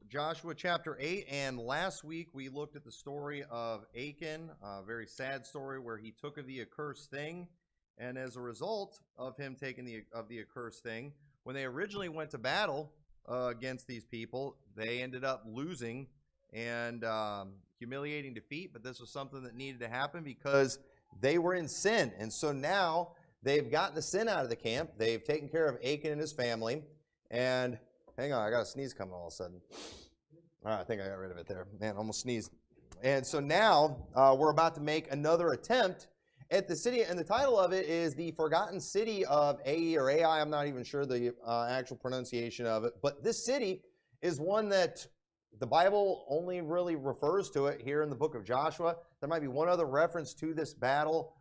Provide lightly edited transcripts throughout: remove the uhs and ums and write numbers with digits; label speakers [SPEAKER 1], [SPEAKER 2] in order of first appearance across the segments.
[SPEAKER 1] Joshua chapter 8, and last week we looked at the story of Achan, a very sad story where he took of the accursed thing, and as a result of him taking the accursed thing, when they originally went to battle against these people, they ended up losing and humiliating defeat, but this was something that needed to happen because they were in sin, and so now they've gotten the sin out of the camp. They've taken care of Achan and his family, and hang on, I got a sneeze coming all of a sudden. All right, I think I got rid of it there. Man, almost sneezed. And so now we're about to make another attempt at the city, and the title of it is The Forgotten City of Ai or Ai. I'm not even sure the actual pronunciation of it, but this city is one that the Bible only really refers to it here in the book of Joshua. There might be one other reference to this battle,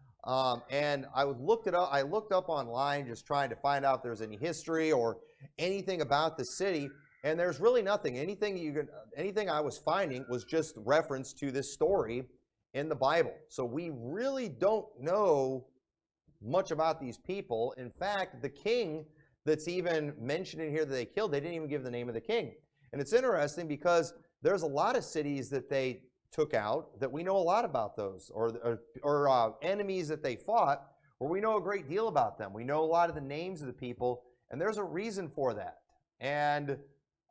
[SPEAKER 1] and I looked it up. I looked up online just trying to find out if there's any history or anything about the city, and there's really nothing. Anything I was finding was just reference to this story in the Bible. So we really don't know much about these people. In fact, the king that's even mentioned in here that they killed, they didn't even give the name of the king. And it's interesting because there's a lot of cities that they took out that we know a lot about those, or enemies that they fought, where we know a great deal about them. We know a lot of the names of the people, and there's a reason for that. And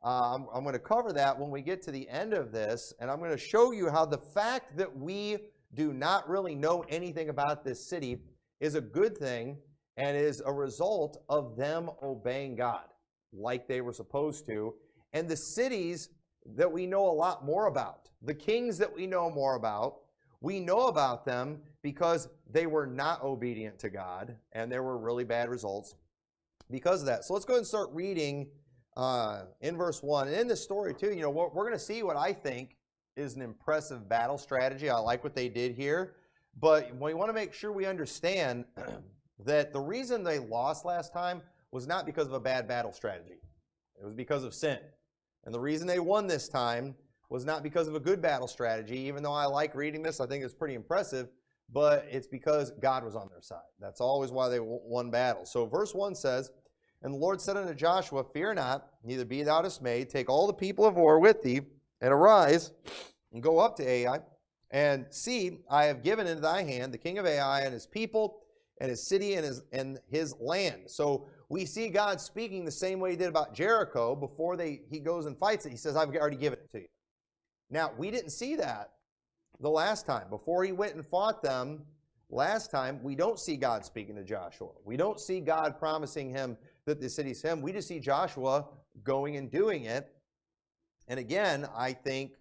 [SPEAKER 1] I'm going to cover that when we get to the end of this, and I'm going to show you how the fact that we do not really know anything about this city is a good thing and is a result of them obeying God like they were supposed to. And the cities that we know a lot more about, the kings that we know more about, we know about them because they were not obedient to God, and there were really bad results because of that. So let's go ahead and start reading in verse 1. And in this story, too, we're going to see what I think is an impressive battle strategy. I like what they did here. But we want to make sure we understand that the reason they lost last time was not because of a bad battle strategy. It was because of sin. And the reason they won this time was not because of a good battle strategy. Even though I like reading this, I think it's pretty impressive. But it's because God was on their side. That's always why they won battle. So verse 1 says, "And the Lord said unto Joshua, Fear not, neither be thou dismayed. Take all the people of war with thee, and arise, and go up to Ai. And see, I have given into thy hand the king of Ai and his people, and his city, and his land." So we see God speaking the same way he did about Jericho before he goes and fights it. He says, "I've already given it to you." Now, we didn't see that the last time. Before he went and fought them last time, we don't see God speaking to Joshua. We don't see God promising him that the city's him. We just see Joshua going and doing it. And again, I think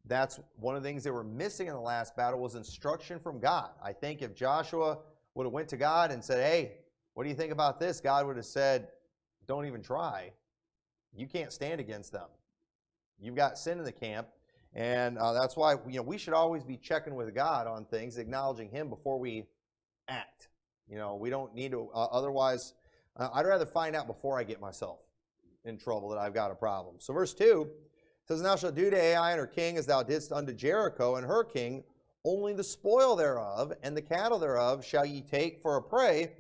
[SPEAKER 1] that's one of the things they were missing in the last battle was instruction from God. I think if Joshua would have went to God and said, "Hey, what do you think about this?" God would have said, "Don't even try. You can't stand against them. You've got sin in the camp." And that's why we should always be checking with God on things, acknowledging him before we act. We don't need to, otherwise, I'd rather find out before I get myself in trouble that I've got a problem. So verse 2 says, "And thou shalt do to Ai and her king as thou didst unto Jericho and her king, only the spoil thereof and the cattle thereof shall ye take for a prey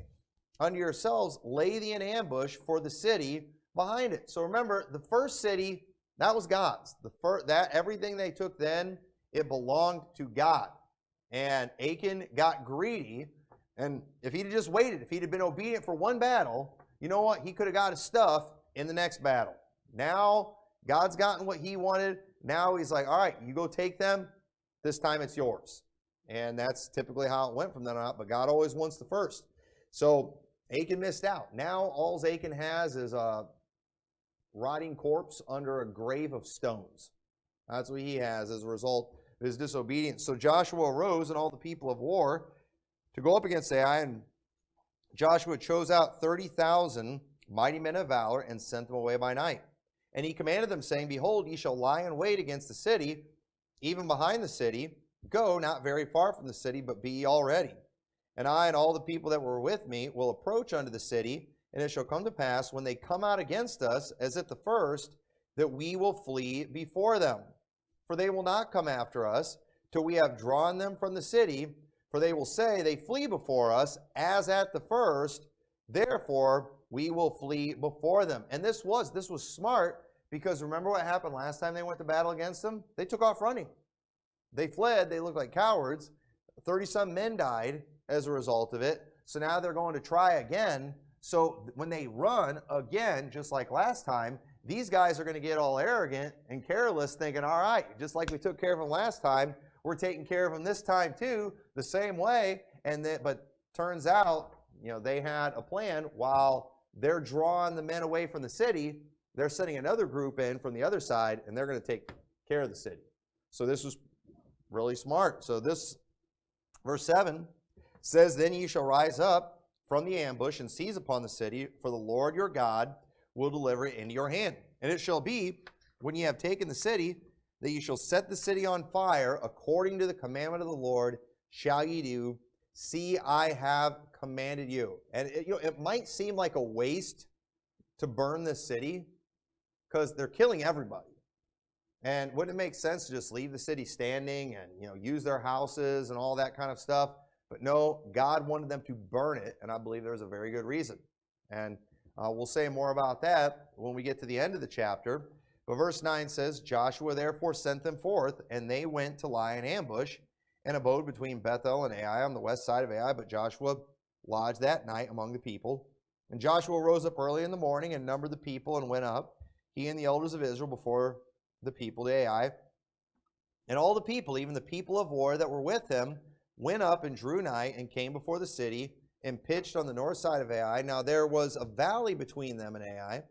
[SPEAKER 1] unto yourselves. Lay thee in ambush for the city behind it." So remember, the first city, that was God's. Everything they took then, it belonged to God. And Achan got greedy, and if he'd have just waited, if he'd have been obedient for one battle, you know what? He could have got his stuff in the next battle. Now, God's gotten what he wanted. Now he's like, "All right, you go take them. This time it's yours." And that's typically how it went from then on out, but God always wants the first. So Achan missed out. Now all Achan has is a rotting corpse under a grave of stones. That's what he has as a result of his disobedience. So Joshua arose and all the people of war to go up against Ai, and Joshua chose out 30,000 mighty men of valor and sent them away by night. And he commanded them, saying, "Behold, ye shall lie in wait against the city, even behind the city. Go not very far from the city, but be ye all ready. And I and all the people that were with me will approach unto the city, and it shall come to pass, when they come out against us, as at the first, that we will flee before them. For they will not come after us, till we have drawn them from the city. For they will say, They flee before us, as at the first. Therefore we will flee before them." And this was smart,
[SPEAKER 2] Because remember what happened last time they went to battle against them? They took off running. They fled. They looked like cowards. 30-some men died as a result of it. So now they're going to try again. So when they run again, just like last time, these guys are going to get all arrogant and careless, thinking, all right, just like we took care of them last time, we're taking care of them this time too, the same way. But turns out, they had a plan. While they're drawing the men away from the city, they're sending another group in from the other side, and they're going to take care of the city. So this was really smart. So this, verse 7 says, then ye shall rise up from the ambush and seize upon the city, for the Lord your God will deliver it into your hand. And it shall be, when ye have taken the city, that ye shall set the city on fire, according to the commandment of the Lord shall ye do. See, I have commanded you. And it might seem like a waste to burn this city, because they're killing everybody. And wouldn't it make sense to just leave the city standing and use their houses and all that kind of stuff? But no, God wanted them to burn it, and I believe there's a very good reason. And we'll say more about that when we get to the end of the chapter. But verse 9 says, Joshua therefore sent them forth, and they went to lie in ambush, and abode between Bethel and Ai on the west side of Ai. But Joshua lodged that night among the people. And Joshua rose up early in the morning and numbered the people and went up, he and the elders of Israel, before the people to Ai. And all the people, even the people of war that were with him, went up and drew nigh and came before the city and pitched on the north side of Ai. Now there was a valley between them and Ai.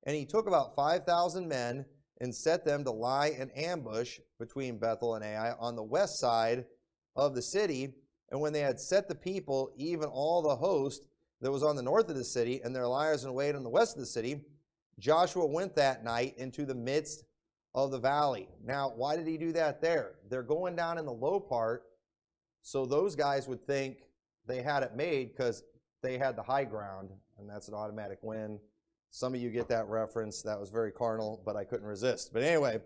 [SPEAKER 2] And he took about 5,000 men and set them to lie in ambush between Bethel and Ai on the west side of the city. And when they had set the people, even all the host that was on the north of the city, and their liers in wait on the west of the city, Joshua went that night into the midst of the valley. Now, why did he do that there? They're going down in the low part, so those guys would think they had it made because they had the high ground, and that's an automatic win. Some of you get that reference. That was very carnal, but I couldn't resist. But anyway,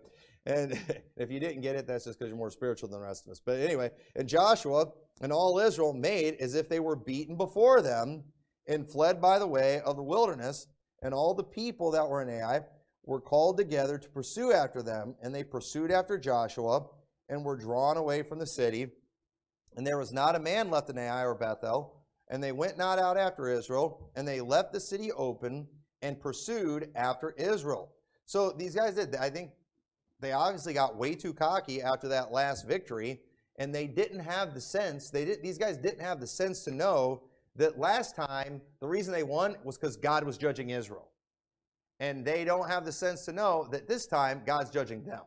[SPEAKER 2] and if you didn't get it, that's just because you're more spiritual than the rest of us. But anyway, and Joshua and all Israel made as if they were beaten before them and fled by the way of the wilderness. And all the people that were in Ai were called together to pursue after them. And they pursued after Joshua and were drawn away from the city. And there was not a man left in Ai or Bethel. And they went not out after Israel. And they left the city open and pursued after Israel. So these guys did. I think they obviously got way too cocky after that last victory. And they didn't have the sense. These guys didn't have the sense to know that last time, the reason they won was because God was judging Israel. And they don't have the sense to know that this time, God's judging them.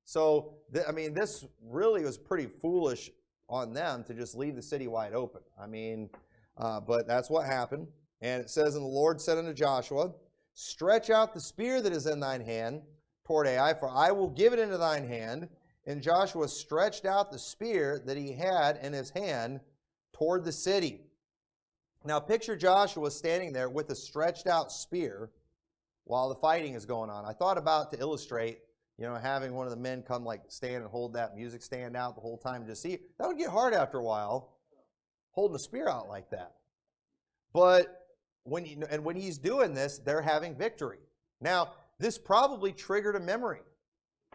[SPEAKER 2] So, this really was pretty foolish on them to just leave the city wide open. But that's what happened. And it says, and the Lord said unto Joshua, stretch out the spear that is in thine hand toward Ai, for I will give it into thine hand. And Joshua stretched out the spear that he had in his hand toward the city. Now picture Joshua standing there with a stretched out spear while the fighting is going on. I thought about, to illustrate, having one of the men come stand and hold that music stand out the whole time. Just see, that would get hard after a while, holding a spear out like that. But when he's doing this, they're having victory. Now, this probably triggered a memory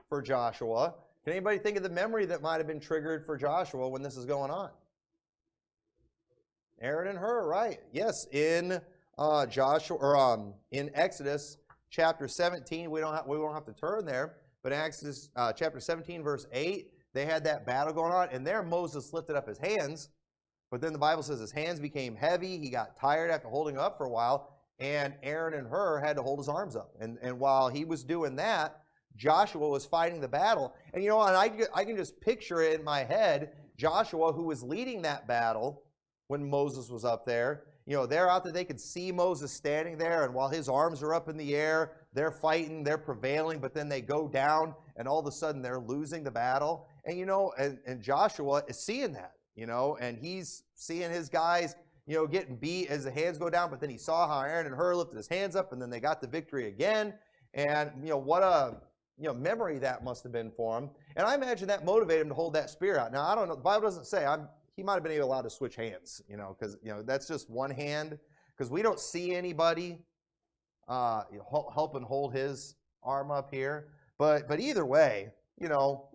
[SPEAKER 2] for Joshua. Can anybody think of the memory that might have been triggered for Joshua when this is going on? Aaron and Hur, right? Yes, in in Exodus chapter 17, we won't have to turn there, but in Exodus chapter 17, verse 8, they had that battle going on, and there Moses lifted up his hands, but then the Bible says his hands became heavy, he got tired after holding up for a while, and Aaron and Hur had to hold his arms up. And while he was doing that, Joshua was fighting the battle. And I can just picture it in my head, Joshua, who was leading that battle when Moses was up there. They're out there, they could see Moses standing there, and while his arms are up in the air, they're fighting, they're prevailing, but then they go down, and all of a sudden they're losing the battle. And, and Joshua is seeing that, and he's seeing his guys, getting beat as the hands go down, but then he saw how Aaron and Hur lifted his hands up, and then they got the victory again. And, what a memory that must have been for him. And I imagine that motivated him to hold that spear out. Now, I don't know, the Bible doesn't say, he might have been allowed to switch hands, because, that's just one hand, because we don't see anybody helping hold his arm up here. But either way, you know,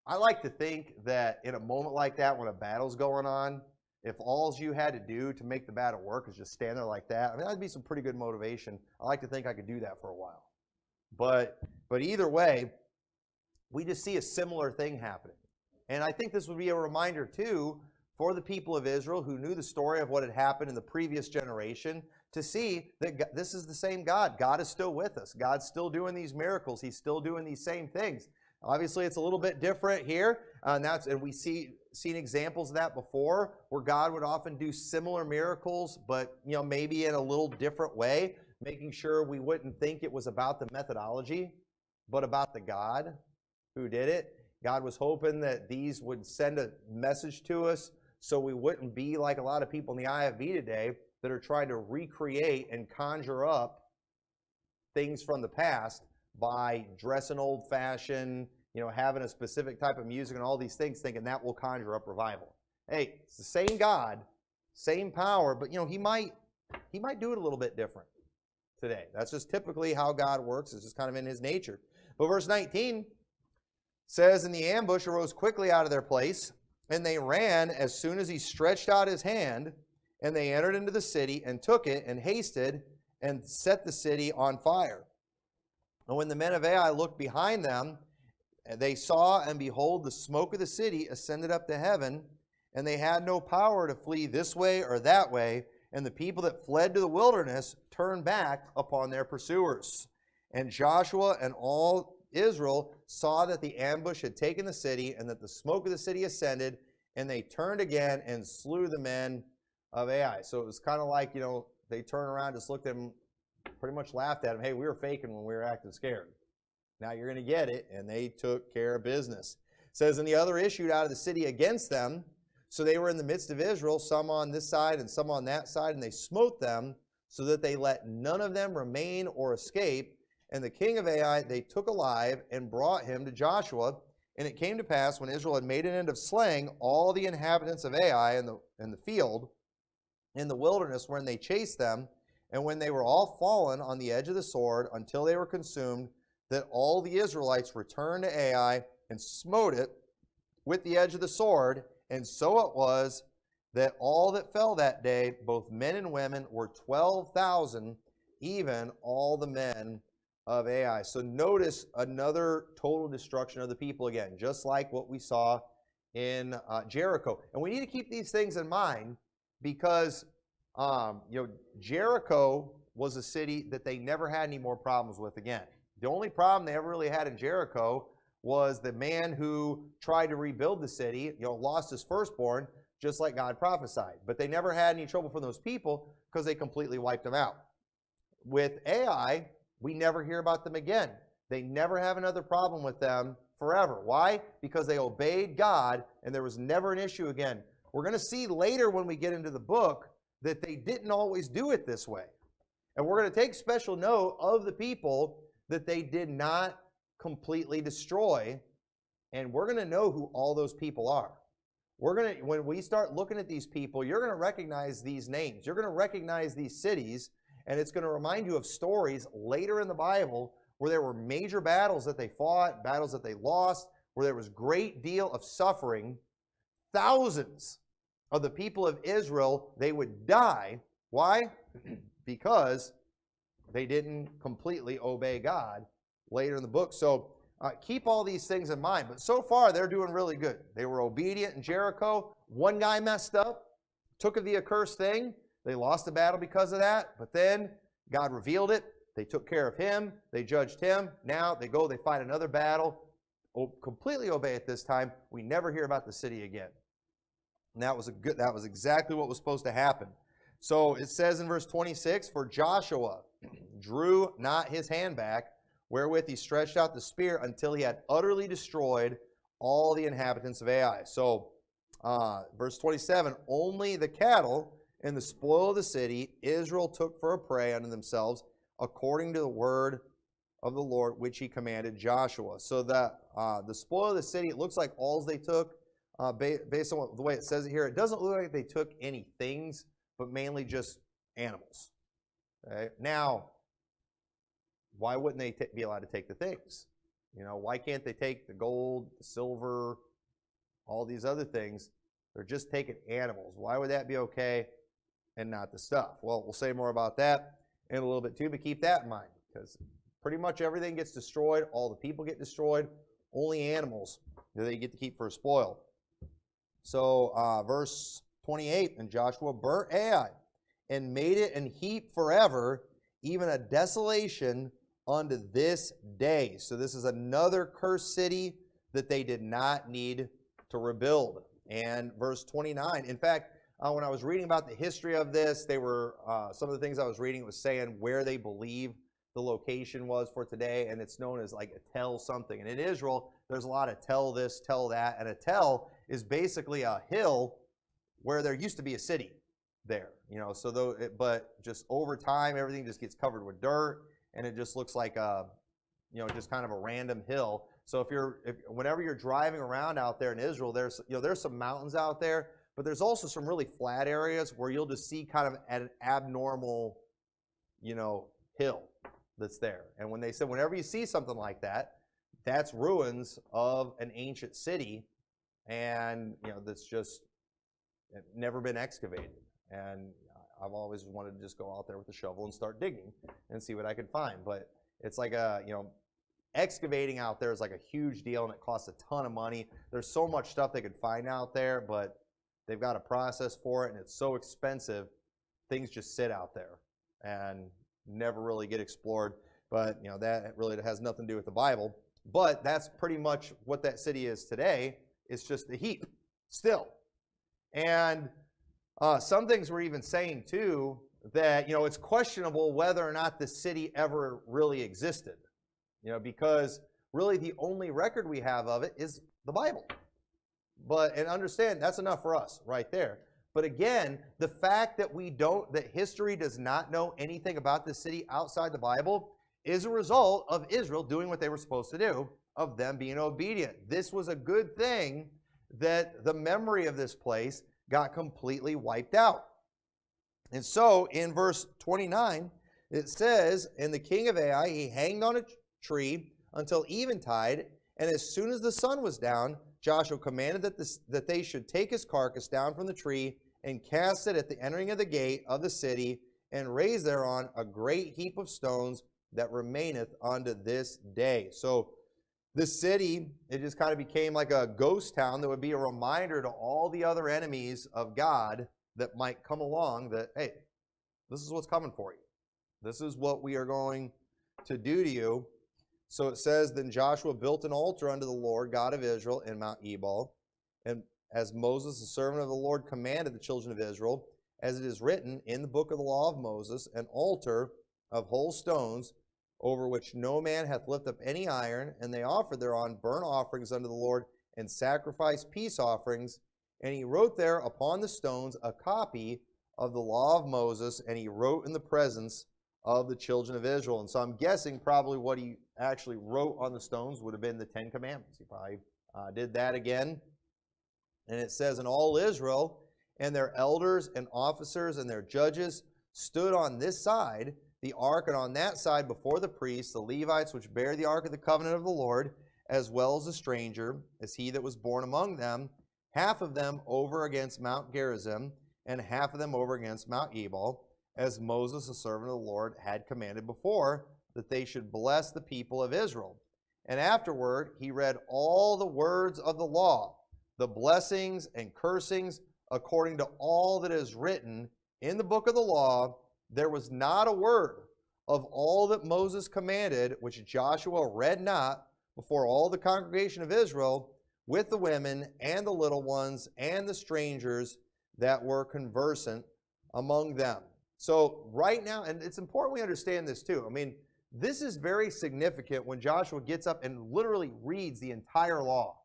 [SPEAKER 2] I like to think that in a moment like that when a battle's going on, if all you had to do to make the battle work is just stand there like that, I mean, that'd be some pretty good motivation. I like to think I could do that for a while. But either way, we just see a similar thing happening. And I think this would be a reminder, too, for the people of Israel who knew the story of what had happened in the previous generation, to see that this is the same God. God is still with us. God's still doing these miracles. He's still doing these same things. Obviously, it's a little bit different here, and we seen examples of that before, where God would often do similar miracles, but maybe in a little different way, making sure we wouldn't think it was about the methodology, but about the God who did it. God was hoping that these would send a message to us so we wouldn't be like a lot of people in the IFB today that are trying to recreate and conjure up things from the past by dressing old-fashioned, having a specific type of music and all these things, thinking that will conjure up revival. Hey, it's the same God, same power, but he might do it a little bit different today. That's just typically how God works. It's just kind of in his nature. But verse 19 says, "And the ambush arose quickly out of their place, and they ran as soon as he stretched out his hand, and they entered into the city and took it and hasted and set the city on fire. And when the men of Ai looked behind them, they saw, and behold, the smoke of the city ascended up to heaven, and they had no power to flee this way or that way. And the people that fled to the wilderness turned back upon their pursuers. And Joshua and all Israel saw that the ambush had taken the city, and that the smoke of the city ascended, and they turned again and slew the men of Ai." So it was kind of like, they turned around, just looked at them, pretty much laughed at them. Hey, we were faking when we were acting scared. Now you're going to get it. And they took care of business. It says, "And the other issued out of the city against them. So they were in the midst of Israel, some on this side and some on that side, and they smote them, so that they let none of them remain or escape. And the king of Ai they took alive and brought him to Joshua. And it came to pass, when Israel had made an end of slaying all the inhabitants of Ai in the field, in the wilderness, wherein they chased them, and when they were all fallen on the edge of the sword, until they were consumed, that all the Israelites returned to Ai and smote it with the edge of the sword. And so it was that all that fell that day, both men and women, were 12,000, even all the men of Ai." So notice another total destruction of the people again, just like what we saw in Jericho. And we need to keep these things in mind, because Jericho was a city that they never had any more problems with again. The only problem they ever really had in Jericho was the man who tried to rebuild the city, lost his firstborn, just like God prophesied. But they never had any trouble from those people because they completely wiped them out. With Ai, we never hear about them again. They never have another problem with them forever. Why? Because they obeyed God, and there was never an issue again. We're going to see later when we get into the book that they didn't always do it this way. And we're going to take special note of the people that they did not completely destroy, and we're going to know who all those people are. When we start looking at these people, you're going to recognize these names. You're going to recognize these cities, and it's going to remind you of stories later in the Bible where there were major battles that they fought, battles that they lost, where there was great deal of suffering. Thousands of the people of Israel, they would die. Why? Because they didn't completely obey God later in the book. So keep all these things in mind. But so far, they're doing really good. They were obedient in Jericho. One guy messed up, took of the accursed thing. They lost the battle because of that. But then God revealed it. They took care of him. They judged him. Now they go, they fight another battle. Completely obey it this time. We never hear about the city again. And that was exactly what was supposed to happen. So it says in verse 26, "For Joshua drew not his hand back, wherewith he stretched out the spear, until he had utterly destroyed all the inhabitants of Ai." So verse 27, "Only the cattle and the spoil of the city Israel took for a prey unto themselves, according to the word of the Lord, which he commanded Joshua." So that the spoil of the city, it looks like all they took, based on the way it says it here, it doesn't look like they took any things, but mainly just animals. Okay? Now, why wouldn't they be allowed to take the things? Why can't they take the gold, the silver, all these other things? They're just taking animals. Why would that be okay and not the stuff? Well, we'll say more about that in a little bit too, but keep that in mind, because pretty much everything gets destroyed. All the people get destroyed. Only animals do they get to keep for a spoil. So verse 28, and Joshua burnt Ai and made it an heap forever, even a desolation unto this day. So this is another cursed city that they did not need to rebuild. And verse 29, in fact, when I was reading about the history of this, they were some of the things I was reading was saying where they believe the location was for today, and it's known as like a tell something. And in Israel, there's a lot of tell this, tell that, and a tell is basically a hill where there used to be a city there. But just over time, everything just gets covered with dirt, and it just looks like just kind of a random hill. So whenever you're driving around out there in Israel, there's some mountains out there, but there's also some really flat areas where you'll just see kind of an abnormal, hill that's there. And when they said whenever you see something like that, that's ruins of an ancient city, and that's just never been excavated. And I've always wanted to just go out there with a shovel and start digging and see what I could find. But it's like excavating out there is like a huge deal, and it costs a ton of money. There's so much stuff they could find out there, but they've got a process for it, and it's so expensive. Things just sit out there and never really get explored. But that really has nothing to do with the Bible. But that's pretty much what that city is today. It's just a heap still. And some things we're even saying too that it's questionable whether or not the city ever really existed. Because really the only record we have of it is the Bible. And understand, that's enough for us right there. But again, the fact that that history does not know anything about the city outside the Bible is a result of Israel doing what they were supposed to do, of them being obedient. This was a good thing that the memory of this place got completely wiped out. And so in verse 29, it says, and the king of Ai, he hanged on a tree until eventide, and as soon as the sun was down, Joshua commanded that they should take his carcass down from the tree and cast it at the entering of the gate of the city, and raise thereon a great heap of stones that remaineth unto this day. So the city, it just kind of became like a ghost town that would be a reminder to all the other enemies of God that might come along that, hey, this is what's coming for you. This is what we are going to do to you. So it says, then Joshua built an altar unto the Lord God of Israel in Mount Ebal, and as Moses, the servant of the Lord, commanded the children of Israel, as it is written in the book of the law of Moses, an altar of whole stones, over which no man hath lifted up any iron, and they offered thereon burnt offerings unto the Lord, and sacrificed peace offerings. And he wrote there upon the stones a copy of the law of Moses, and he wrote in the presence of the children of Israel. And so I'm guessing probably what he actually wrote on the stones would have been the Ten Commandments. He probably did that again. And it says, and all Israel and their elders and officers and their judges stood on this side, the ark, and on that side before the priests, the Levites, which bear the ark of the covenant of the Lord, as well as the stranger, as he that was born among them, half of them over against Mount Gerizim, and half of them over against Mount Ebal, as Moses, the servant of the Lord, had commanded before, that they should bless the people of Israel. And afterward he read all the words of the law, the blessings and cursings, according to all that is written in the book of the law. There was not a word of all that Moses commanded, which Joshua read not before all the congregation of Israel, with the women and the little ones and the strangers that were conversant among them. So right now, and it's important we understand this too. I mean, this is very significant when Joshua gets up and literally reads the entire law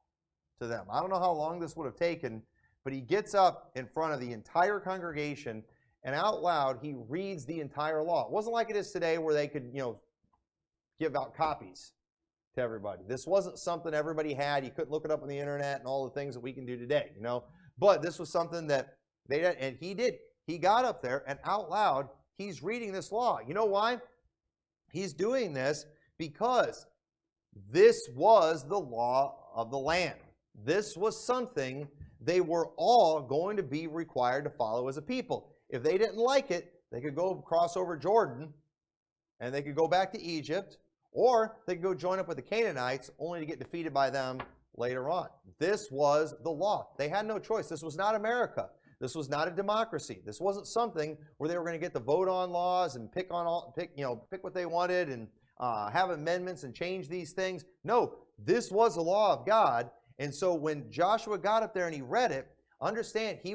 [SPEAKER 2] to them. I don't know how long this would have taken, but he gets up in front of the entire congregation, and out loud, he reads the entire law. It wasn't like it is today where they could, give out copies to everybody. This wasn't something everybody had. You couldn't look it up on the internet and all the things that we can do today, But this was something that they did, and he did. He got up there, and out loud, he's reading this law. You know why? He's doing this because this was the law of the land. This was something they were all going to be required to follow as a people. If they didn't like it, they could go cross over Jordan and they could go back to Egypt, or they could go join up with the Canaanites only to get defeated by them later on. This was the law. They had no choice. This was not America. This was not a democracy. This wasn't something where they were going to get to vote on laws and pick what they wanted and have amendments and change these things. No, this was the law of God. And so when Joshua got up there and he read it, understand they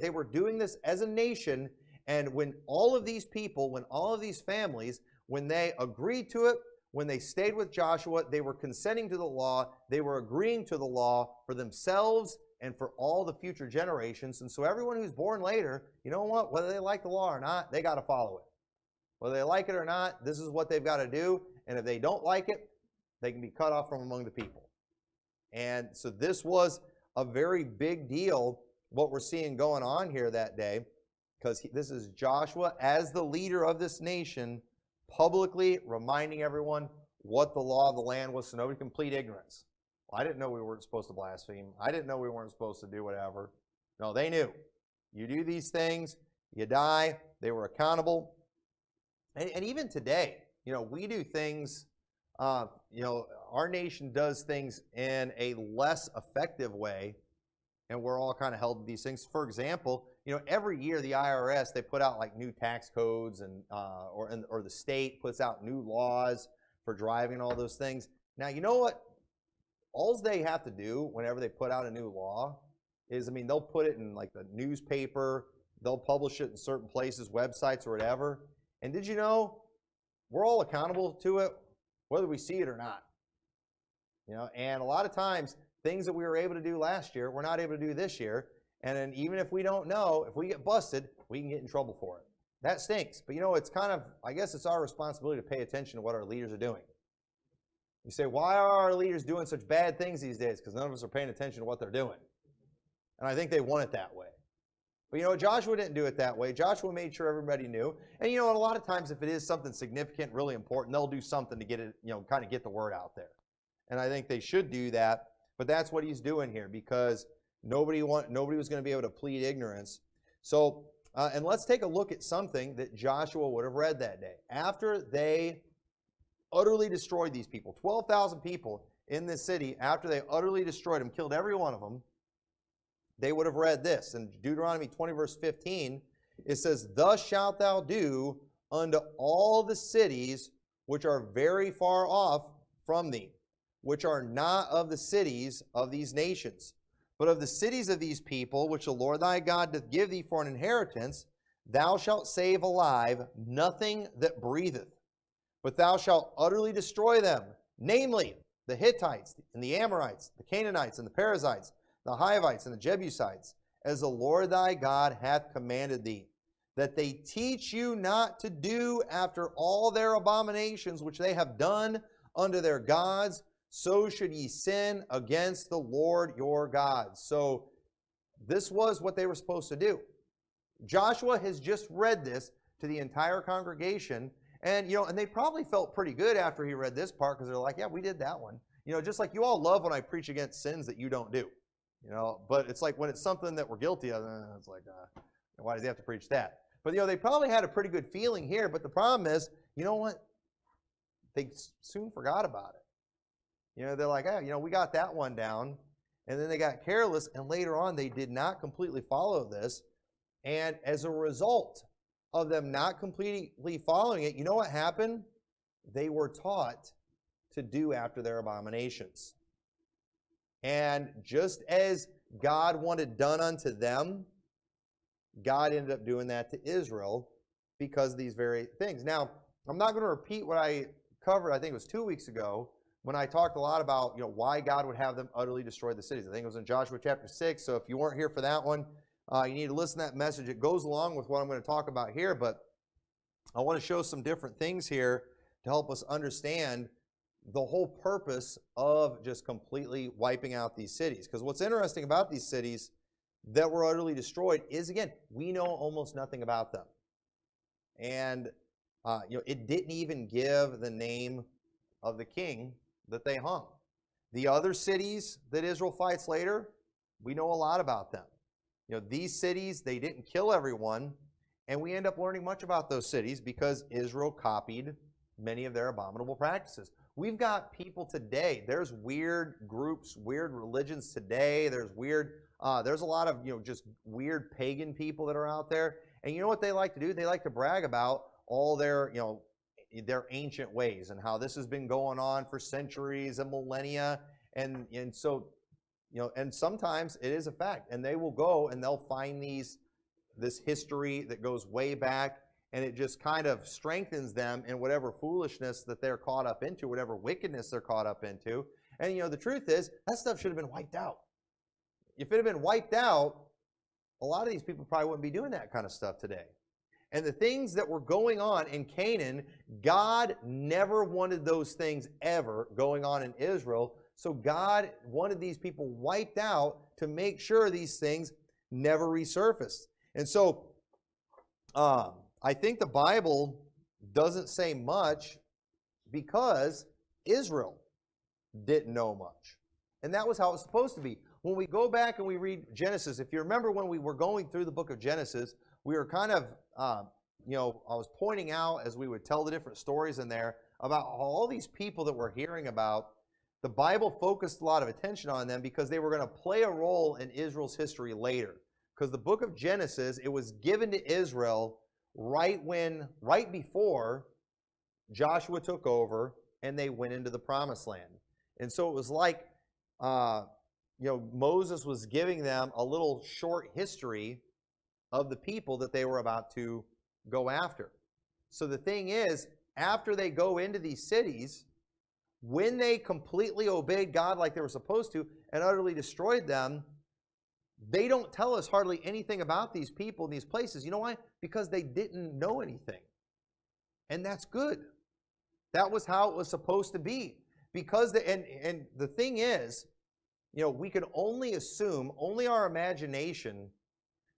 [SPEAKER 2] were doing this as a nation. And when all of these people, when all of these families, when they agreed to it, when they stayed with Joshua, they were consenting to the law. They were agreeing to the law for themselves and for all the future generations. And so everyone who's born later, you know what? Whether they like the law or not, they got to follow it. Whether they like it or not, this is what they've got to do. And if they don't like it, they can be cut off from among the people. And so this was a very big deal, what we're seeing going on here that day, because this is Joshua as the leader of this nation, publicly reminding everyone what the law of the land was so nobody can plead ignorance. Well, I didn't know we weren't supposed to blaspheme. I didn't know we weren't supposed to do whatever. No, they knew. You do these things, you die. They were accountable. And even today, we do things, our nation does things in a less effective way, and we're all kind of held to these things. For example, every year the IRS, they put out like new tax codes and or the state puts out new laws for driving and all those things. Now, you know what? All they have to do whenever they put out a new law is, they'll put it in like the newspaper, they'll publish it in certain places, websites or whatever. And did you know we're all accountable to it, whether we see it or not? And a lot of times things that we were able to do last year, we're not able to do this year. And then even if we don't know, if we get busted, we can get in trouble for it. That stinks. But it's kind of, I guess it's our responsibility to pay attention to what our leaders are doing. You say, why are our leaders doing such bad things these days? Because none of us are paying attention to what they're doing. And I think they want it that way. But Joshua didn't do it that way. Joshua made sure everybody knew. And a lot of times if it is something significant, really important, they'll do something to get it, kind of get the word out there. And I think they should do that. But that's what he's doing here, because nobody was going to be able to plead ignorance. So, and let's take a look at something that Joshua would have read that day. After they utterly destroyed these people, 12,000 people in this city, after they utterly destroyed them, killed every one of them, they would have read this. In Deuteronomy 20, verse 15, it says, "Thus shalt thou do unto all the cities which are very far off from thee, which are not of the cities of these nations. But of the cities of these people, which the Lord thy God doth give thee for an inheritance, thou shalt save alive nothing that breatheth. But thou shalt utterly destroy them, namely the Hittites, and the Amorites, the Canaanites, and the Perizzites, the Hivites, and the Jebusites, as the Lord thy God hath commanded thee, that they teach you not to do after all their abominations which they have done unto their gods, so should ye sin against the Lord your God." So this was what they were supposed to do. Joshua has just read this to the entire congregation, and and they probably felt pretty good after he read this part, because they're like, yeah, we did that one. Just like you all love when I preach against sins that you don't do. But it's like when it's something that we're guilty of, it's like, why does he have to preach that? But they probably had a pretty good feeling here, but the problem is, you know what? They soon forgot about it. They're like, hey, we got that one down. And then they got careless, and later on they did not completely follow this. And as a result of them not completely following it, you know what happened? They were taught to do after their abominations. And just as God wanted done unto them, God ended up doing that to Israel because of these very things. Now, I'm not going to repeat what I covered, I think it was 2 weeks ago, when I talked a lot about why God would have them utterly destroy the cities. I think it was in Joshua chapter 6, so if you weren't here for that one, you need to listen to that message. It goes along with what I'm going to talk about here, but I want to show some different things here to help us understand the whole purpose of just completely wiping out these cities. Because what's interesting about these cities that were utterly destroyed is, again, we know almost nothing about them. And it didn't even give the name of the king that they hung. The other cities that Israel fights later, we know a lot about them. These cities, they didn't kill everyone, and we end up learning much about those cities because Israel copied many of their abominable practices. We've got people today, there's weird groups, weird religions today, there's a lot of, just weird pagan people that are out there, and you know what they like to do? They like to brag about all their ancient ways and how this has been going on for centuries and millennia, and so, and sometimes it is a fact, and they will go and they'll find this history that goes way back, and it just kind of strengthens them in whatever foolishness that they're caught up into, whatever wickedness they're caught up into. And the truth is, that stuff should have been wiped out. If it had been wiped out, a lot of these people probably wouldn't be doing that kind of stuff today. And the things that were going on in Canaan, God never wanted those things ever going on in Israel. So God wanted these people wiped out to make sure these things never resurfaced. And so I think the Bible doesn't say much because Israel didn't know much. And that was how it was supposed to be. When we go back and we read Genesis, if you remember when we were going through the book of Genesis, we were kind of, I was pointing out as we would tell the different stories in there about all these people that we're hearing about. The Bible focused a lot of attention on them because they were going to play a role in Israel's history later. Because the book of Genesis, it was given to Israel right before Joshua took over and they went into the promised land. And so it was like, Moses was giving them a little short history of the people that they were about to go after. So the thing is, after they go into these cities, when they completely obeyed God like they were supposed to and utterly destroyed them, they don't tell us hardly anything about these people in these places. You know why? Because they didn't know anything. And that's good. That was how it was supposed to be. Because and the thing is, we can only assume, only our imagination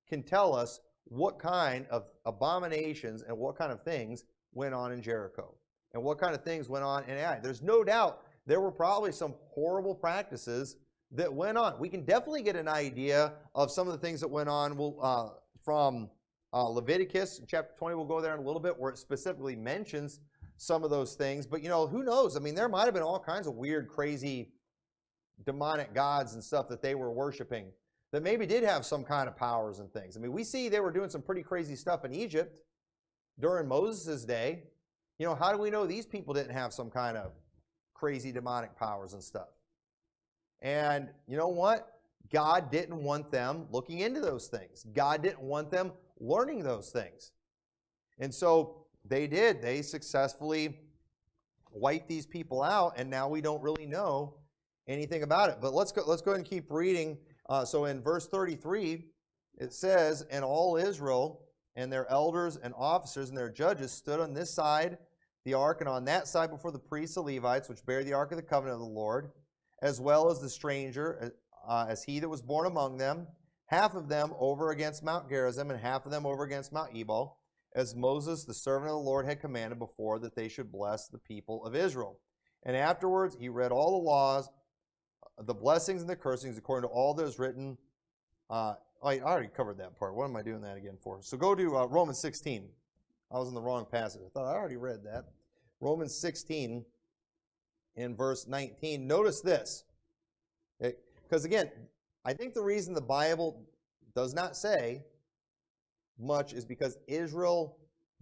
[SPEAKER 2] can tell us what kind of abominations and what kind of things went on in Jericho and what kind of things went on in Ai. There's no doubt there were probably some horrible practices that went on. We can definitely get an idea of some of the things that went on from Leviticus chapter 20. We'll go there in a little bit where it specifically mentions some of those things. But, who knows? I mean, there might have been all kinds of weird, crazy, demonic gods and stuff that they were worshiping that maybe did have some kind of powers and things. I mean, we see they were doing some pretty crazy stuff in Egypt during Moses' day. How do we know these people didn't have some kind of crazy demonic powers and stuff? And you know what? God didn't want them looking into those things. God didn't want them learning those things. And so they did. They successfully wiped these people out, and now we don't really know anything about it. But let's go ahead and keep reading. So in verse 33, it says, "And all Israel and their elders and officers and their judges stood on this side the ark and on that side before the priests, the Levites, which bear the ark of the covenant of the Lord, as well as the stranger, as he that was born among them, half of them over against Mount Gerizim, and half of them over against Mount Ebal, as Moses, the servant of the Lord, had commanded before, that they should bless the people of Israel. And afterwards he read all the laws, the blessings and the cursings, according to all that is written." I already covered that part. What am I doing that again for? So go to Romans 16. I was in the wrong passage. I thought I already read that. Romans 16 in verse 19. Notice this. Because again, I think the reason the Bible does not say much is because Israel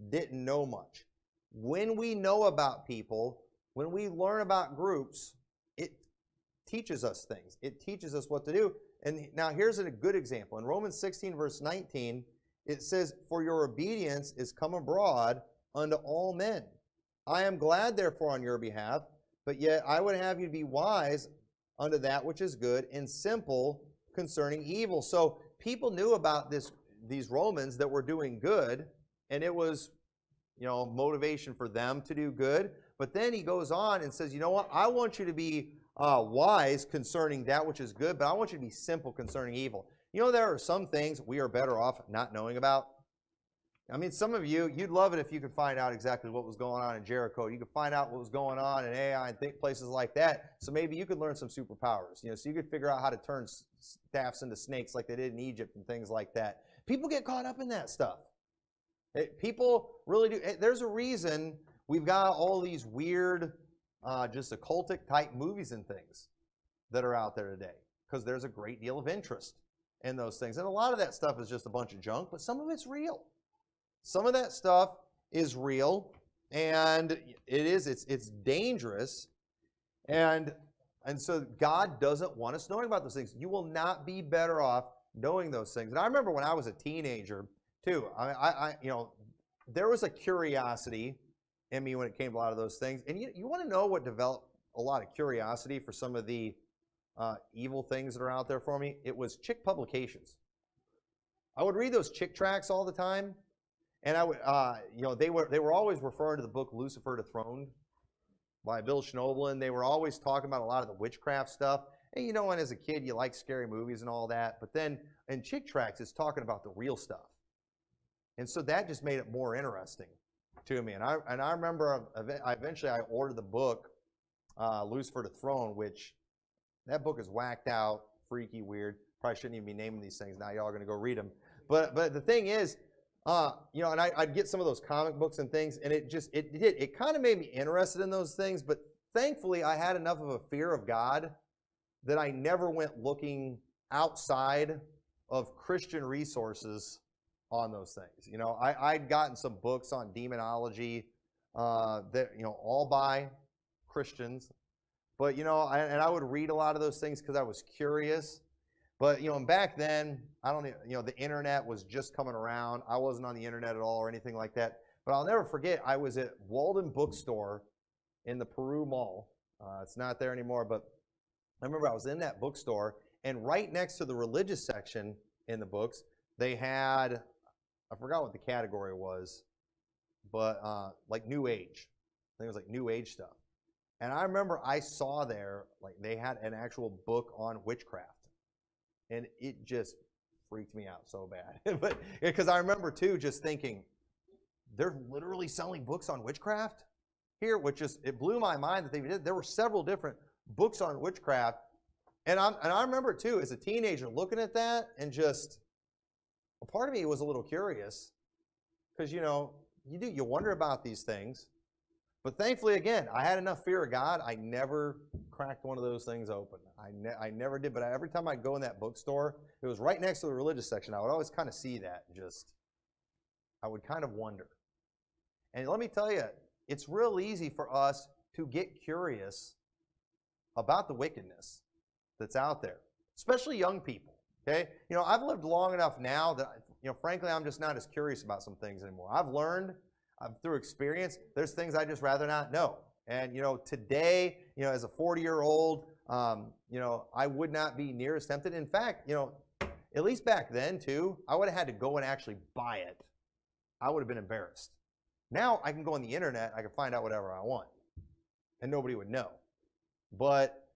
[SPEAKER 2] didn't know much. When we know about people, when we learn about groups, it teaches us things. It teaches us what to do. And now here's a good example. In Romans 16 verse 19, it says, "For your obedience is come abroad unto all men. I am glad therefore on your behalf, but yet I would have you be wise unto that which is good and simple concerning evil." So people knew about these Romans that were doing good, and it was, motivation for them to do good. But then he goes on and says, you know what? I want you to be wise concerning that which is good, but I want you to be simple concerning evil. There are some things we are better off not knowing about. I mean, some of you, you'd love it if you could find out exactly what was going on in Jericho. You could find out what was going on in AI and places like that. So maybe you could learn some superpowers. So you could figure out how to turn staffs into snakes like they did in Egypt and things like that. People get caught up in that stuff. People really do. There's a reason we've got all these weird, just occultic type movies and things that are out there today, because there's a great deal of interest in those things. And a lot of that stuff is just a bunch of junk, but some of it's real. Some of that stuff is real, and it's dangerous, and so God doesn't want us knowing about those things. You will not be better off knowing those things. And I remember when I was a teenager too. There was a curiosity in me when it came to a lot of those things. And you want to know what developed a lot of curiosity for some of the evil things that are out there for me? It was chick publications. I would read those chick tracts all the time. And I would, they were always referring to the book Lucifer Dethroned by Bill Schnoebelen. They were always talking about a lot of the witchcraft stuff. And and as a kid, you like scary movies and all that. But then in chick tracts, it's talking about the real stuff. And so that just made it more interesting to me. And I remember eventually I ordered the book Lucifer Dethroned, which that book is whacked out, freaky, weird. Probably shouldn't even be naming these things now. Y'all are going to go read them. But the thing is, and I'd get some of those comic books and things, and it kind of made me interested in those things, but thankfully I had enough of a fear of God that I never went looking outside of Christian resources on those things. I'd gotten some books on demonology that, all by Christians, but, and I would read a lot of those things because I was curious. But, and back then, the internet was just coming around. I wasn't on the internet at all or anything like that. But I'll never forget, I was at Walden Bookstore in the Peru Mall. It's not there anymore, but I remember I was in that bookstore, and right next to the religious section in the books, they had, I forgot what the category was, but like New Age. I think it was like New Age stuff. And I remember I saw there, like they had an actual book on witchcraft. And it just freaked me out so bad. But because I remember too just thinking, they're literally selling books on witchcraft here, which just, it blew my mind that they did. There were several different books on witchcraft. And I remember too, as a teenager, looking at that and just, a part of me was a little curious because, you wonder about these things. But thankfully, again, I had enough fear of God. I never cracked one of those things open. I never did. But every time I'd go in that bookstore, it was right next to the religious section. I would always kind of see that. I would kind of wonder. And let me tell you, it's real easy for us to get curious about the wickedness that's out there, especially young people. Okay? I've lived long enough now that, frankly, I'm just not as curious about some things anymore. I've learned through experience, there's things I just rather not know. And, today, as a 40-year-old, I would not be near as tempted. In fact, at least back then, too, I would have had to go and actually buy it. I would have been embarrassed. Now I can go on the internet, I can find out whatever I want, and nobody would know. But,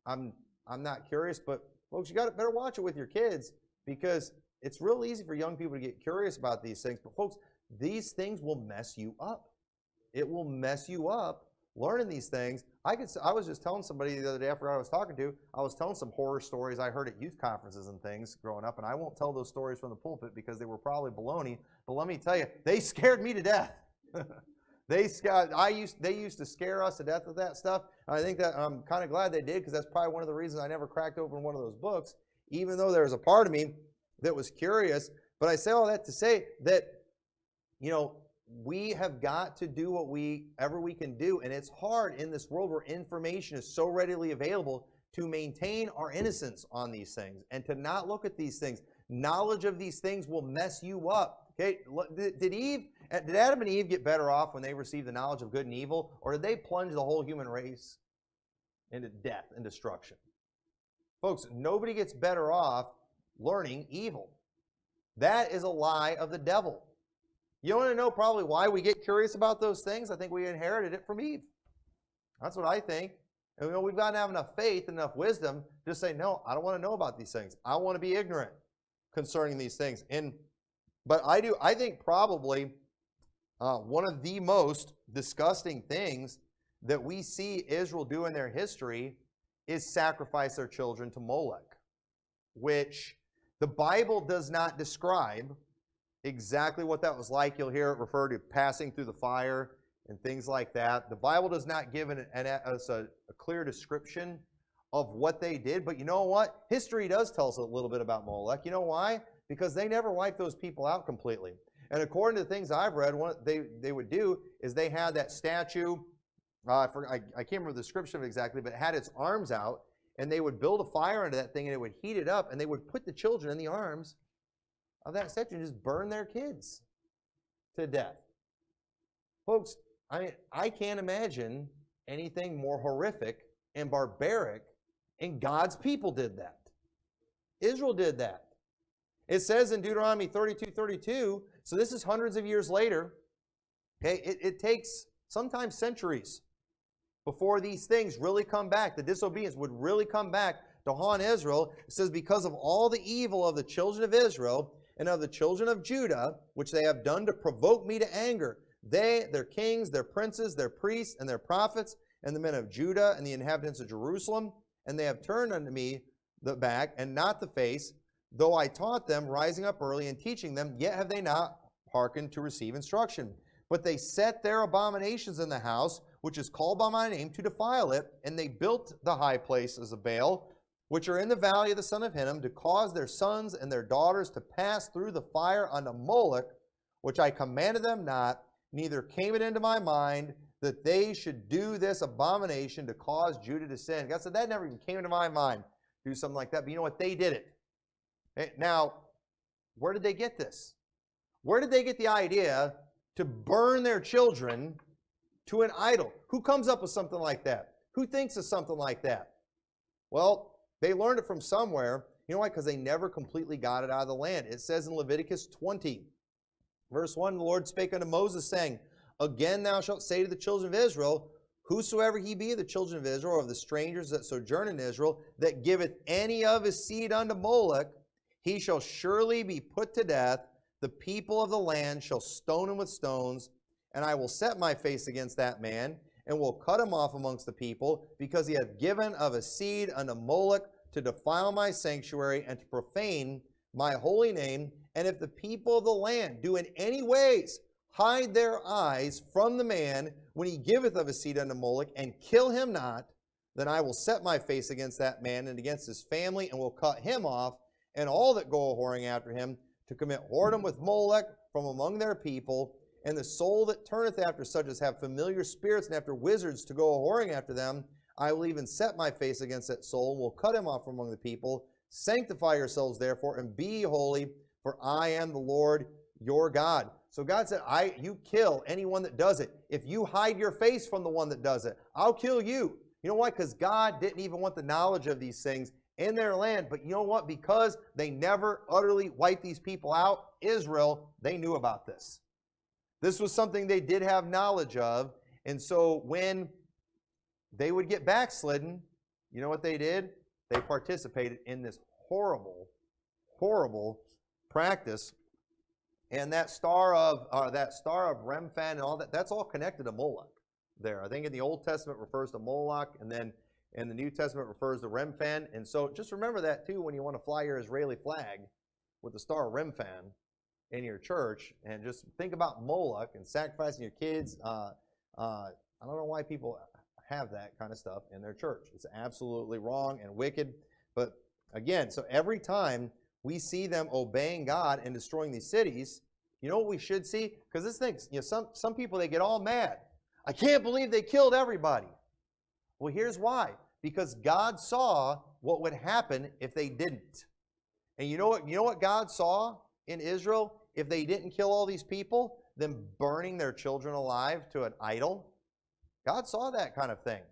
[SPEAKER 2] I'm not curious, but folks, you better watch it with your kids, because it's real easy for young people to get curious about these things. But folks, these things will mess you up. It will mess you up learning these things. I was just telling somebody the other day, after I was talking to, I was telling some horror stories I heard at youth conferences and things growing up, and I won't tell those stories from the pulpit because they were probably baloney, but let me tell you, they scared me to death. They used to scare us to death with that stuff. And I think that I'm kind of glad they did, because that's probably one of the reasons I never cracked open one of those books, even though there was a part of me that was curious. But I say all that to say that, we have got to do whatever we can do, and it's hard in this world where information is so readily available to maintain our innocence on these things and to not look at these things. Knowledge of these things will mess you up. Okay, did Adam and Eve get better off when they received the knowledge of good and evil, or did they plunge the whole human race into death and destruction? Folks, nobody gets better off learning evil. That is a lie of the devil. You want to know probably why we get curious about those things? I think we inherited it from Eve. That's what I think. And we've got to have enough faith, enough wisdom to say, no, I don't want to know about these things. I want to be ignorant concerning these things. And But I think probably one of the most disgusting things that we see Israel do in their history is sacrifice their children to Molech, which the Bible does not describe exactly what that was like. You'll hear it referred to passing through the fire and things like that. The Bible does not give us a clear description of what they did, but you know what? History does tell us a little bit about Molech. You know why? Because they never wiped those people out completely. And according to the things I've read, what they would do is they had that statue, I can't remember the description of it exactly, but it had its arms out, and they would build a fire into that thing, and it would heat it up, and they would put the children in the arms of that statue and just burn their kids to death. Folks, I can't imagine anything more horrific and barbaric, and God's people did that. Israel did that. It says in Deuteronomy 32:32, so this is hundreds of years later, okay, it takes sometimes centuries before these things really come back. The disobedience would really come back to haunt Israel. It says, because of all the evil of the children of Israel and of the children of Judah, which they have done to provoke me to anger, they, their kings, their princes, their priests, and their prophets, and the men of Judah and the inhabitants of Jerusalem, and they have turned unto me the back and not the face, though I taught them, rising up early and teaching them, yet have they not hearkened to receive instruction. But they set their abominations in the house, which is called by my name, to defile it, and they built the high places of Baal, which are in the valley of the son of Hinnom, to cause their sons and their daughters to pass through the fire unto Moloch, which I commanded them not, neither came it into my mind that they should do this abomination to cause Judah to sin. God said, that never even came into my mind, do something like that. But you know what? They did it. Now, where did they get this? Where did they get the idea to burn their children to an idol? Who comes up with something like that? Who thinks of something like that? Well, they learned it from somewhere. You know why? Because they never completely got it out of the land. It says in Leviticus 20, verse 1, the Lord spake unto Moses, saying, again thou shalt say to the children of Israel, whosoever he be, the children of Israel, or of the strangers that sojourn in Israel, that giveth any of his seed unto Moloch, he shall surely be put to death. The people of the land shall stone him with stones, and I will set my face against that man, and will cut him off amongst the people, because he hath given of a seed unto Moloch to defile my sanctuary and to profane my holy name. And if the people of the land do in any ways hide their eyes from the man when he giveth of his seed unto Moloch, and kill him not, then I will set my face against that man and against his family, and will cut him off, and all that go a-whoring after him, to commit whoredom with Molech from among their people. And the soul that turneth after such as have familiar spirits and after wizards to go a-whoring after them, I will even set my face against that soul, and will cut him off from among the people. Sanctify yourselves therefore, and be ye holy, for I am the Lord your God. So God said, you kill anyone that does it. If you hide your face from the one that does it, I'll kill you. You know why? Because God didn't even want the knowledge of these things in their land. But you know what? Because they never utterly wiped these people out, Israel, they knew about this. This was something they did have knowledge of. And so when they would get backslidden, you know what they did? They participated in this horrible, horrible practice. And that star of Remphan and all that, that's all connected to Moloch there. I think in the Old Testament refers to Moloch, and then in the New Testament refers to Remphan. And so just remember that too when you want to fly your Israeli flag with the star of Remphan in your church, and just think about Moloch and sacrificing your kids. I don't know why people have that kind of stuff in their church. It's absolutely wrong and wicked. But again, so every time we see them obeying God and destroying these cities, you know what we should see? Because this thing, you know, some people, they get all mad. I can't believe they killed everybody. Well, here's why. Because God saw what would happen if they didn't. And you know what God saw in Israel if they didn't kill all these people? Them burning their children alive to an idol. God saw that kind of thing.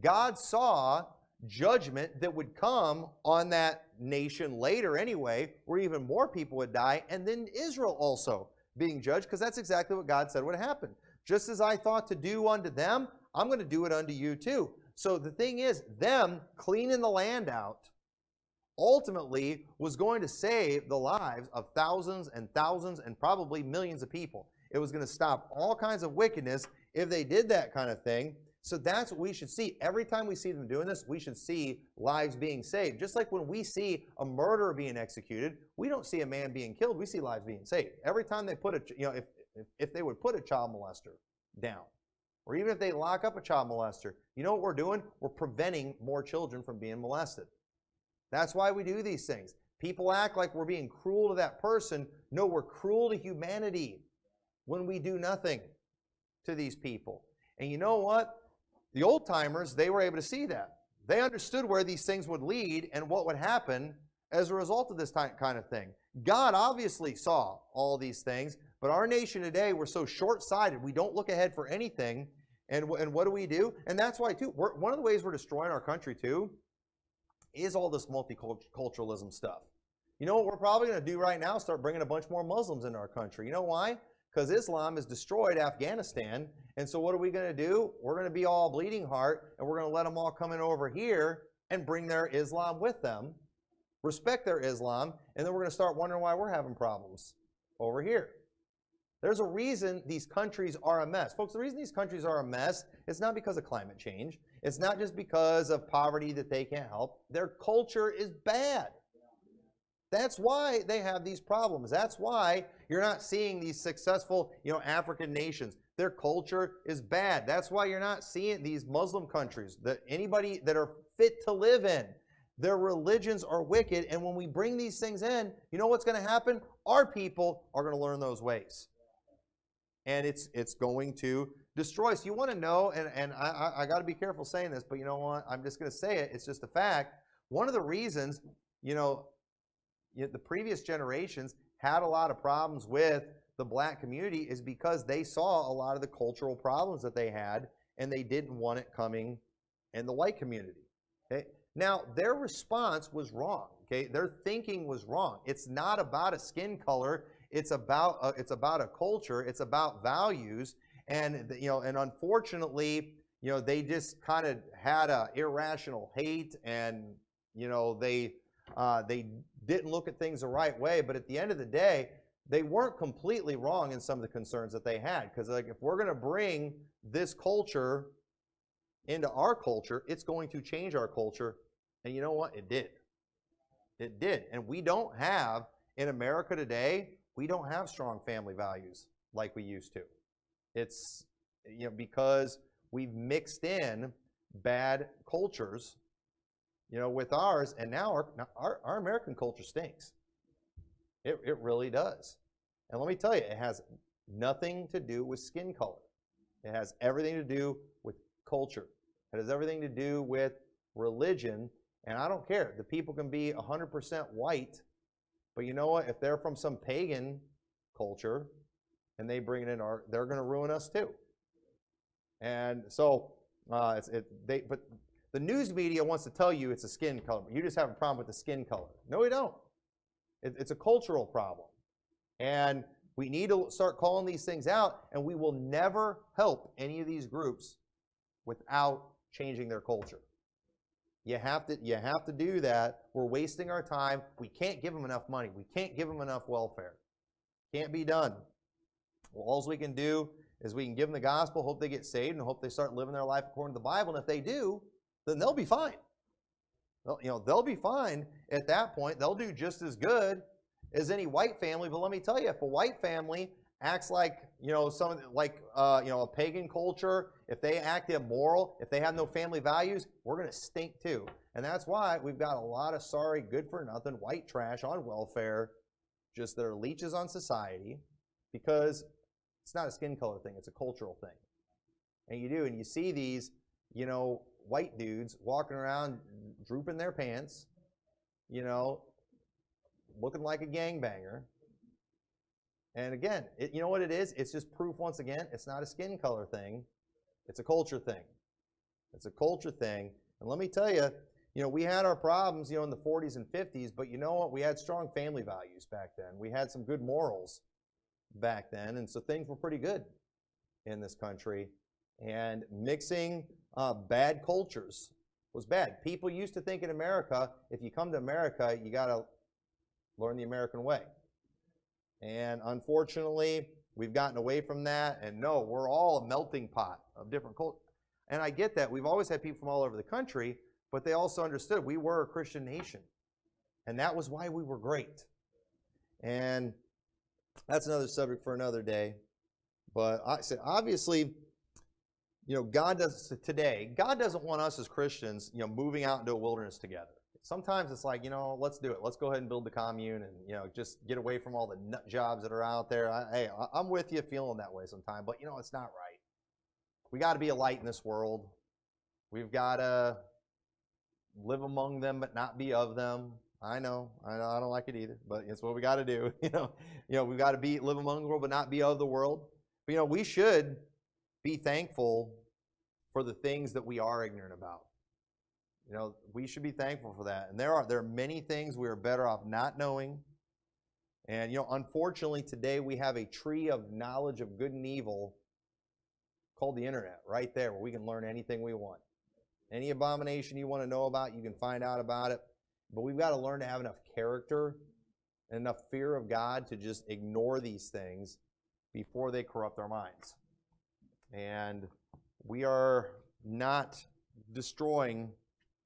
[SPEAKER 2] God saw judgment that would come on that nation later anyway, where even more people would die, and then Israel also being judged, because that's exactly what God said would happen. Just as I thought to do unto them, I'm going to do it unto you too. So the thing is, them cleaning the land out ultimately was going to save the lives of thousands and thousands and probably millions of people. It was going to stop all kinds of wickedness if they did that kind of thing. So that's what we should see. Every time we see them doing this, we should see lives being saved. Just like when we see a murderer being executed, we don't see a man being killed, we see lives being saved. Every time they put if they would put a child molester down, or even if they lock up a child molester, you know what we're doing? We're preventing more children from being molested. That's why we do these things. People act like we're being cruel to that person. No, we're cruel to humanity when we do nothing to these people. And you know what? The old timers, they were able to see that. They understood where these things would lead and what would happen as a result of this kind of thing. God obviously saw all these things, but our nation today, we're so short-sighted. We don't look ahead for anything. And what do? And that's why, too, one of the ways we're destroying our country, too, is all this multiculturalism stuff. You know what we're probably going to do right now? Start bringing a bunch more Muslims into our country. You know why? Because Islam has destroyed Afghanistan. And so what are we going to do? We're going to be all bleeding heart, and we're going to let them all come in over here and bring their Islam with them, respect their Islam, and then we're going to start wondering why we're having problems over here. There's a reason these countries are a mess. Folks, the reason these countries are a mess is not because of climate change. It's not just because of poverty that they can't help. Their culture is bad. That's why they have these problems. That's why you're not seeing these successful, African nations. Their culture is bad. That's why you're not seeing these Muslim countries, that anybody that are fit to live in. Their religions are wicked, and when we bring these things in, you know what's going to happen? Our people are going to learn those ways. And it's going to destroy us. You want to know, and I got to be careful saying this, but you know what? I'm just going to say it. It's just a fact. One of the reasons, the previous generations had a lot of problems with the black community is because they saw a lot of the cultural problems that they had, and they didn't want it coming in the white community. Okay? Now, their response was wrong. Okay? Their thinking was wrong. It's not about a skin color. It's about a culture. It's about values. And and unfortunately, they just kind of had a irrational hate, and they didn't look at things the right way. But at the end of the day, they weren't completely wrong in some of the concerns that they had. Because if we're going to bring this culture into our culture, it's going to change our culture. And you know what? It did. It did. And we don't have, in America today, we don't have strong family values like we used to. It's, because we've mixed in bad cultures, with ours, and now our American culture stinks. It really does. And let me tell you, it has nothing to do with skin color. It has everything to do with culture. It has everything to do with religion. And I don't care. The people can be 100% white, but you know what? If they're from some pagan culture and they bring it in, they're going to ruin us too. And so, but the news media wants to tell you it's a skin color. You just have a problem with the skin color. No, we don't. It's a cultural problem. And we need to start calling these things out, and we will never help any of these groups without changing their culture. You have to do that. We're wasting our time. We can't give them enough money. We can't give them enough welfare. Can't be done. Well, all we can do is we can give them the gospel, hope they get saved, and hope they start living their life according to the Bible. And if they do, then they'll be fine. They'll be fine at that point. They'll do just as good as any white family. But let me tell you, if a white family acts like a pagan culture, if they act immoral, if they have no family values, we're going to stink too. And that's why we've got a lot of sorry, good-for-nothing white trash on welfare, just that are leeches on society, because it's not a skin color thing; it's a cultural thing. And you see these, white dudes walking around drooping their pants, looking like a gangbanger. And again, you know what it is? It's just proof once again, it's not a skin color thing. It's a culture thing. It's a culture thing. And let me tell you, we had our problems, in the 40s and 50s, but you know what? We had strong family values back then. We had some good morals back then, and so things were pretty good in this country. And mixing bad cultures was bad. People used to think in America, if you come to America, you got to learn the American way. And unfortunately, we've gotten away from that. And no, we're all a melting pot of different cultures. And I get that. We've always had people from all over the country, but they also understood we were a Christian nation. And that was why we were great. And that's another subject for another day. But I said, obviously, God doesn't want us as Christians, moving out into a wilderness together. Sometimes it's like, let's do it. Let's go ahead and build the commune and, just get away from all the nut jobs that are out there. I'm with you feeling that way sometimes, but, it's not right. We got to be a light in this world. We've got to live among them but not be of them. I know, I don't like it either, but it's what we got to do. We've got to live among the world but not be of the world. But, we should be thankful for the things that we are ignorant about. We should be thankful for that. And there are many things we are better off not knowing. And, unfortunately, today we have a tree of knowledge of good and evil called the internet right there, where we can learn anything we want. Any abomination you want to know about, you can find out about it. But we've got to learn to have enough character and enough fear of God to just ignore these things before they corrupt our minds. And we are not destroying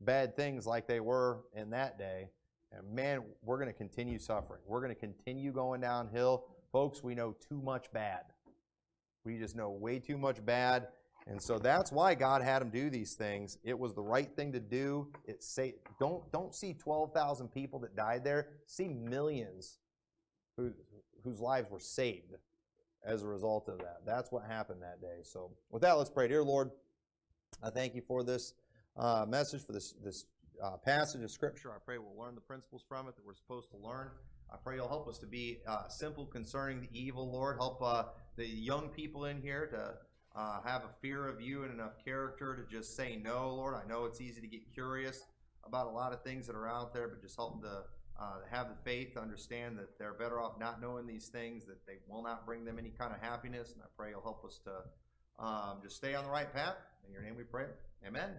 [SPEAKER 2] bad things like they were in that day. And man, we're going to continue suffering. We're going to continue going downhill. Folks, we know too much bad. We just know way too much bad. And so that's why God had them do these things. It was the right thing to do. Don't see 12,000 people that died there. See millions whose lives were saved as a result of that. That's what happened that day. So with that, let's pray. Dear Lord, I thank you for this message, for this passage of Scripture. I pray we'll learn the principles from it that we're supposed to learn. I pray you'll help us to be simple concerning the evil, Lord. Help the young people in here to have a fear of you and enough character to just say no, Lord. I know it's easy to get curious about a lot of things that are out there, but just help them to have the faith to understand that they're better off not knowing these things, that they will not bring them any kind of happiness. And I pray you'll help us to just stay on the right path. In your name we pray. Amen.